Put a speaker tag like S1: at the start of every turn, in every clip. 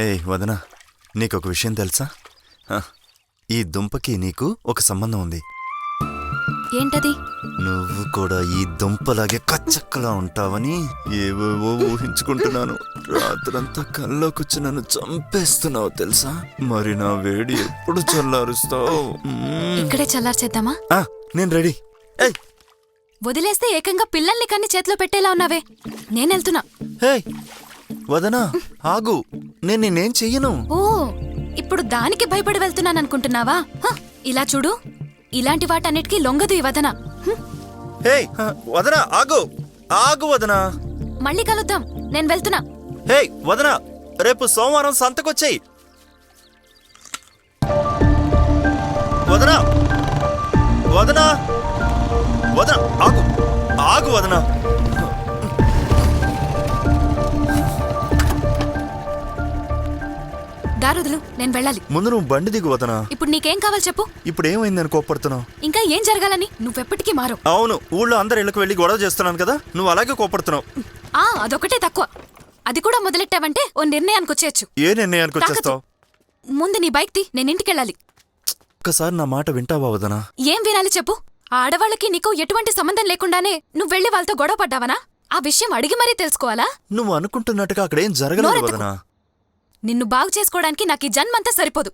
S1: హే వదనా, నీకొక విషయం తెలుసా? ఈ దుంపకి నీకు ఒక సంబంధం ఉంది.
S2: ఏంటది?
S1: నువ్వు కూడా ఈ దుంపలాగే కచ్చక్కలా ఉంటావని ఏవేవో ఊహించుకుంటున్నాను. రాత్రంతా కల్లోకొచ్చి నన్ను చంపేస్తున్నావు తెలుసా? మరి నా వేడి ఎప్పుడు చల్లారుస్తావు?
S2: ఇక్కడే చల్లార్చేద్దామా?
S1: నేను రెడీ.
S2: వదిలేస్తే ఏకంగా పిల్లల్ని కన్ని చేతిలో పెట్టేలా ఉన్నావే. నేనెళ్తున్నా.
S1: హే వదనా, ఆగు. నేనేం చెయ్యను.
S2: ఓ, ఇప్పుడు దానికి భయపడి వెళ్తున్నాననుకుంటున్నావా? ఇలా చూడు, ఇలాంటి వాటన్నిటికీ లొంగదు ఈ వదన.
S1: హే వదనా, ఆగు ఆగు వదనా.
S2: మళ్ళీ కలుద్దాం, నేను వెళ్తున్నా.
S1: హే వదనా, రేపు సోమవారం సంతకొచ్చేయి. వదనా వదనా వదనా, ఆగు ఆగు వదనా.
S2: దారుదులు, నేను వెళ్ళాలి.
S1: ముందు నువ్వు బండి దిగు వదనా.
S2: ఇప్పుడు నీకేం కావాలి చెప్పు.
S1: ఇప్పుడు ఏమైందని కోప్పడుతున్నావు?
S2: ఇంకా ఏం జరగాలని? నువ్వెప్పటికీ మారు.
S1: అవును, ఊళ్ళో అందరు ఇళ్ళకి వెళ్ళి గొడవ చేస్తున్నాను కదా, నువ్వు అలాగే కోప్పడుతున్నావు.
S2: అదొకటే తక్కువ. అది కూడా మొదలెట్టావంటే ఓ నిర్ణయానికి వచ్చేయచ్చు.
S1: ఏ నిర్ణయానికి వచ్చేస్తావు?
S2: ముందు నీ బైక్ తీ, నేను ఇంటికెళ్ళాలి.
S1: ఒక్కసారి నా మాట వింటావా వదనా?
S2: ఏం వినాలి చెప్పు. ఆడవాళ్ళకి నీకు ఎటువంటి సంబంధం లేకుండానే నువ్వు వెళ్ళి వాళ్ళతో గొడవ పడ్డావనా? ఆ విషయం అడిగి మరీ తెలుసుకోవాలా?
S1: నువ్వు అనుకుంటున్నట్టుగా అక్కడేం జరగలేదు వదనా.
S2: నిన్ను బాగు చేసుకోవడానికి నాకు ఈ జన్మంతా సరిపోదు.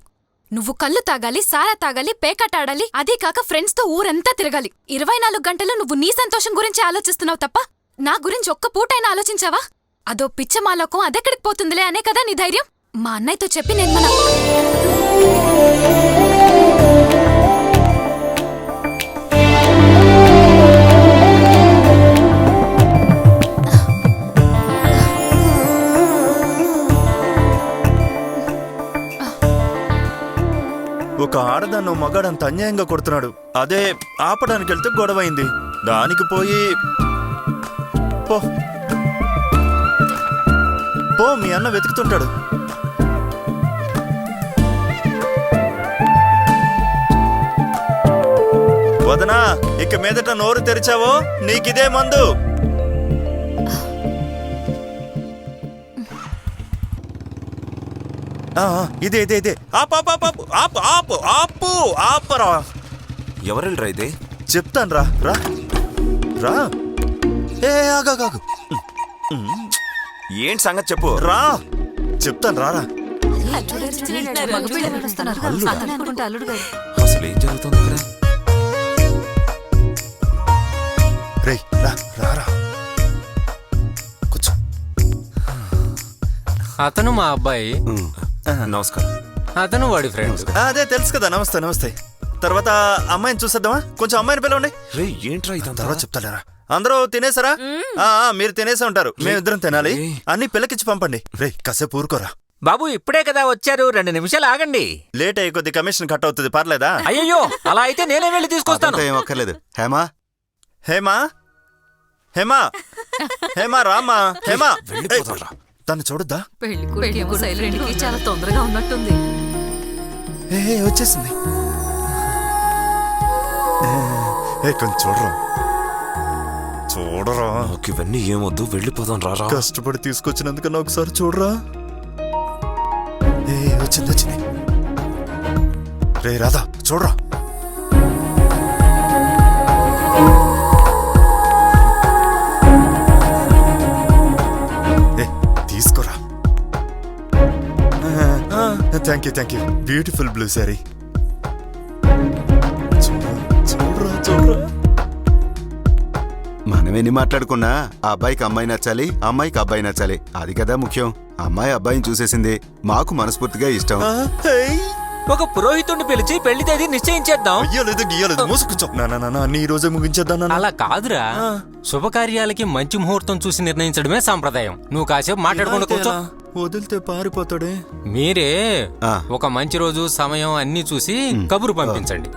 S2: నువ్వు కళ్ళు తాగాలి, సారా తాగాలి, పేకటాడాలి, అదీ కాక ఫ్రెండ్స్తో ఊరంతా తిరగాలి. 24 గంటలు నువ్వు నీ సంతోషం గురించి ఆలోచిస్తున్నావు తప్ప నా గురించి ఒక్క పూటైనా ఆలోచించావా? అదో పిచ్చమాలోకం అదెక్కడికి పోతుందిలే అనే కదా నీ ధైర్యం. మా అన్నయ్యతో చెప్పి నేను
S1: ఒక ఆడదాన్ని మగాడంత అన్యాయంగా కొడుతున్నాడు. అదే ఆపడానికి వెళ్తే గొడవైంది. దానికి పోయి పో పో, మీ అన్న వెతుకుతుంటాడు. వదనా, ఇక మీదట నోరు తెరిచావో నీకిదే మందు. ఇదే ఇదే ఇదే. ఆపరా.
S3: ఎవరెళ్ళరా ఇదే?
S1: చెప్తాను రా రా రా. ఏ ఆగాగు.
S3: ఏంటి సంగతి చెప్పు.
S1: రా చెప్తాను రారా.
S3: అసలు ఏం జరుగుతుంది ఇక్కడ?
S1: రేయ్ రా రారా, కూర్చో.
S4: అతను మా అబ్బాయి.
S3: నమస్కారం.
S4: అతను వాడి ఫ్రెండ్.
S1: అదే తెలుసు కదా. నమస్తే నమస్తే. తర్వాత అమ్మాయిని చూసేద్దామా? కొంచెం అమ్మాయిని పిలవండి.
S3: రే ఏంట్రా ఇదంతా?
S1: తర్వాత చెప్తాలేరా. అందరూ తినేసారా? మీరు తినేసే ఉంటారు, మేమిద్దరం తినాలి. అన్ని పిల్లకిచ్చి పంపండి. రే కాసేపు ఊరుకోరా.
S5: బాబు ఇప్పుడే కదా వచ్చారు, 2 నిమిషాలు ఆగండి.
S1: లేట్ అయ్యి కొద్ది కమిషన్ కట్ అవుతుంది, పర్లేదా?
S5: అయ్యో, అలా అయితే నేనే వెళ్ళి తీసుకొస్తాను.
S1: ఏం అక్కర్లేదు. హేమా హేమా హేమా హేమా రామ్మా. హేమా తను చూడద్దా?
S6: చాలా తొందరగా ఉన్నట్టుంది.
S1: వచ్చేసింది. కొంచెం చూడరా.
S3: నాకు ఇవన్నీ ఏమొద్దు, వెళ్ళిపోదాం రారా.
S1: కష్టపడి తీసుకొచ్చినందుకన్నా ఒకసారి చూడరా. వచ్చింది. రే రాధా చూడరా. తీసుకోరా. Thank you. Beautiful blue sorry. చూడరా.
S7: మనమేని మాట్లాడుకున్నా ఆ అబ్బాయికి అమ్మాయి నచ్చాలి, అమ్మాయికి అబ్బాయి నచ్చాలి. అది కదా ముఖ్యం. అమ్మాయి అబ్బాయిని చూసేసింది, మాకు మనస్ఫూర్తిగా ఇష్టం.
S5: ఒక పురోహితుడిని పిలిచి పెళ్లి తేదీ నిశ్చయించేద్దాం.
S1: గీయలేదు మూసుకుంటాం. ఈ రోజే ముగించేద్దాం.
S4: అలా కాదురా, శుభకార్యాలకి మంచి ముహూర్తం చూసి నిర్ణయించడమే సాంప్రదాయం. నువ్వు కాసేపు మాట్లాడకుండా కూర్చో.
S1: వదిలితే పారిపోతాడే.
S4: మీరే ఒక మంచి రోజు సమయం అన్ని చూసి కబురు పంపించండి.